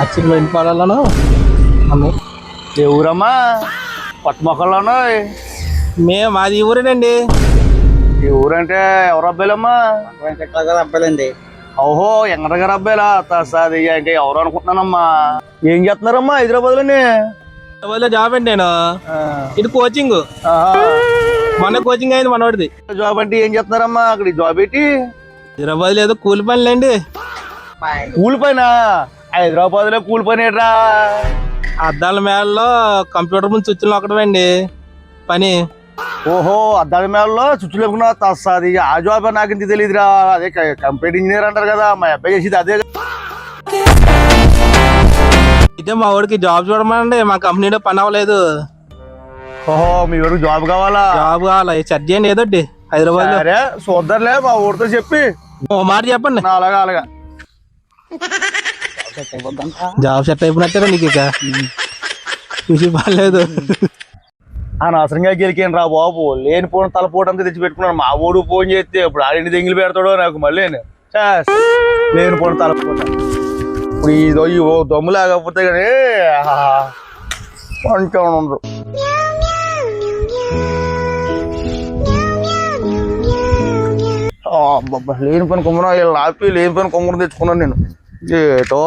అచ్చిలో ఇంపాలను అమ్మే ఏ ఊరమ్మా పట్టు మొక్కల్లోనూ మేము మాది ఈ ఊరేనండి. ఈ ఊరంటే ఎవరు అబ్బాయిలమ్మా? వెంకట్రావు అబ్బాయిలండి. ఓహో వెంకట గారు అబ్బాయిలా తసాది ఇంకా ఎవరు అనుకుంటున్నానమ్మా. ఏం చేస్తున్నారమ్మా హైదరాబాద్లోని? హైదరాబాద్లో జాబ్ అండి నేను. ఇది కోచింగ్, మొన్న కోచింగ్ అయింది మనవాడిది. జాబ్ అంటే ఏం చేస్తున్నారమ్మా అక్కడ? జాబ్ ఏంటి? హైదరాబాద్ ఏదో కూలి పనులండి. కూలి పైన? హైదరాబాద్ లో కూలి పని ఏంట్రా? అద్దాల మేళలో కంప్యూటర్ ముందు స్విచ్లు ఒకటండి పని. ఓహో అద్దాల మేళలో చుట్టూ లేకుండా తస్తాది. ఆ జాబ్ నాకు ఇంత తెలియదురా. అదే కంప్యూటర్ ఇంజనీర్ అంటారు కదా, మా అబ్బాయి చేసేది అదే. అయితే మా వాడికి జాబ్ చూడమండి, మా కంపెనీలో పని అవ్వలేదు. ఓహో మీ వరకు జాబ్ కావాలా? జాబ్ కావాలా? సెట్ చేయండి ఏదోటి హైదరాబాద్ లో. సరే చూద్దాంలే, మా ఊరితో చెప్పి ఓ మాట చెప్పండి. అలాగా అలాగా జాబ్ సెట్ అయిపోయినట్టే నీకు ఇక చూసి పర్లేదు. అనవసరంగా గెలికాను రా బాబు. లేనిపోయిన తలపోటు అంతా తెచ్చి పెట్టుకున్నాను. మా ఊడు ఫోన్ చేస్తే ఇప్పుడు ఆడింటి దెంగిలి పెడతాడో నాకు మళ్ళీ. లేనిపోయిన తలపోట ఇప్పుడు ఈ దమ్ము లేకపోతే కానీ కొంచెం ఉండరు. లేని పని కొమ్మన ఆపి లేని పని కొమ్మను తెచ్చుకున్నాను నేను. ఏటో